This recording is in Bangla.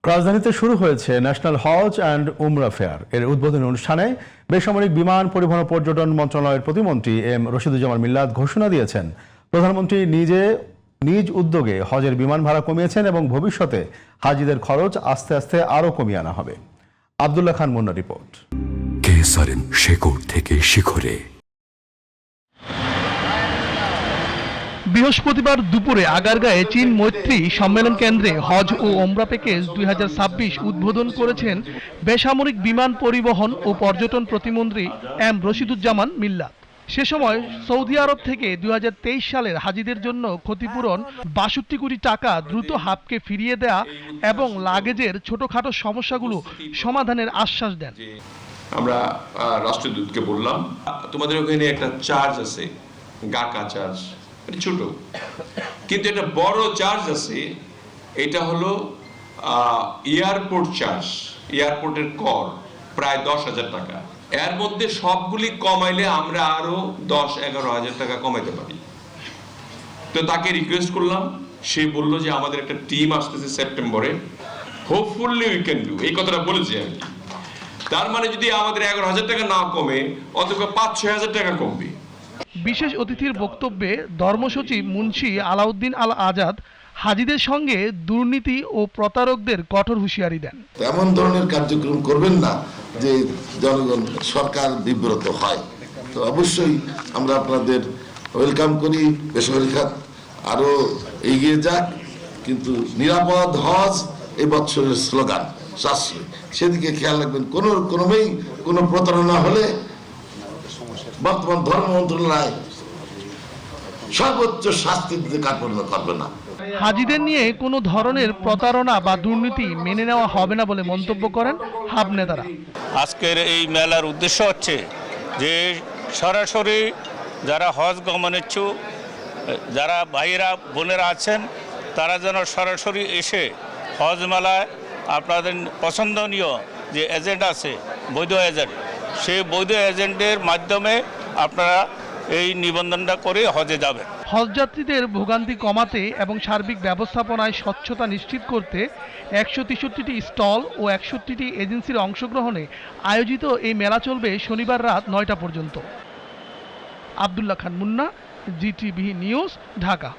রাজধানীতে শুরু হয়েছে ন্যাশনাল হজ অ্যান্ড উমরা ফেয়ার। এর উদ্বোধনী অনুষ্ঠানে বেসামরিক বিমান পরিবহন ও পর্যটন মন্ত্রণালয়ের প্রতিমন্ত্রী এম রশিদুজ্জামান মিল্লাত ঘোষণা দিয়েছেন, প্রধানমন্ত্রী নিজ উদ্যোগে হজের বিমান ভাড়া কমিয়েছেন এবং ভবিষ্যতে হাজিদের খরচ আস্তে আস্তে আরও কমিয়ে আনা হবে। আব্দুল্লাহ খান মুন্নার রিপোর্ট। কেসারেন শেকড় থেকে শিখরে। বৃহস্পতিবার দুপুরে আগারগাঁয়ে চীন মৈত্রী সম্মেলন কেন্দ্রে হজ ও ওমরা প্যাকেজ 2026 উদ্বোধন করেছেন বেসামরিক বিমান পরিবহন ও পর্যটন প্রতিমন্ত্রী এম রশিদুজ্জামান মিল্লাত। সে সময় সৌদি আরব থেকে 2023 সালের হাজিদের জন্য ক্ষতিপূরণ 62 কোটি টাকা দ্রুত হাবকে ফিরিয়ে দেয়া এবং লাগেজের ছোটখাটো সমস্যাগুলো সমাধানের আশ্বাস দেন। আমরা রাষ্ট্রদূতকে বললাম, তোমাদের ওখানে একটা চার্জ আছে, গাকা চার্জ, ছোট কিন্তু একটা বড় চার্জ আছে, এটা হলো এয়ারপোর্ট চার্জ, এয়ারপোর্টের কর প্রায় 10,000 টাকা। এর মধ্যে সবগুলি কমাইলে আমরা আরো 10-11 হাজার টাকা কমাইতে পারি। তো তাকে রিকোয়েস্ট করলাম, সে বলল যে আমাদের একটা টিম আসতেছে সেপ্টেম্বরে, হোপফুলি উই ক্যান ডু, এই কথাটা বলেছি আর কি। তার মানে যদি আমাদের 11,000 টাকা না কমে, অথবা 5-6 হাজার টাকা কমবে। বিশেষ অতিথির বক্তব্যে ধর্মসচিব মুন্সি আলাউদ্দিন আল আজাদ হাজিদের সঙ্গে দুর্নীতি ও প্রতারকদের কঠোর হুঁশিয়ারি দেন। এমন ধরনের কার্যক্রম করবেন না যে জনগণ সরকার বিব্রত হয়। তো অবশ্যই আমরা আপনাদের ওয়েলকাম করি, বেসরকারি খাত আরো এগিয়ে যাক, কিন্তু নিরাপদ হজ এই বছরের স্লোগান, সাশ্রয়, সেদিকে খেয়াল রাখবেন। কোনোভাবেই কোনো প্রতারণা হলে বর্তমান ধর্ম মন্ত্রণালয় সর্বোচ্চ শাস্তি দিতে কার্পণ্য করবে না। হাজিদের নিয়ে কোনো ধরনের প্রতারণা বা দুর্নীতি মেনে নেওয়া হবে না বলে মন্তব্য করেন হাব নেতারা। আজকের এই মেলার উদ্দেশ্য হচ্ছে যে সরাসরি যারা হজ গমনেচ্ছুক, যারা ভাইয়েরা বোনেরা আছেন, তারা যেন সরাসরি এসে হজ মেলায় আপনাদের পছন্দনীয় যে এজেন্ট আছে, বৈধ এজেন্ট, সেই বৈধ এজেন্টের মাধ্যমে আপনারা এই নিবন্ধনটা করে হজে যাবেন। হজযাত্রীদের ভোগান্তি কমাতে এবং সার্বিক ব্যবস্থাপনায় স্বচ্ছতা নিশ্চিত করতে 163টি স্টল ও 61টি এজেন্সির অংশগ্রহণে আয়োজিত এই মেলা চলবে শনিবার রাত 9টা পর্যন্ত। আব্দুল্লাহ খান মুন্না, জিটিভি নিউজ, ঢাকা।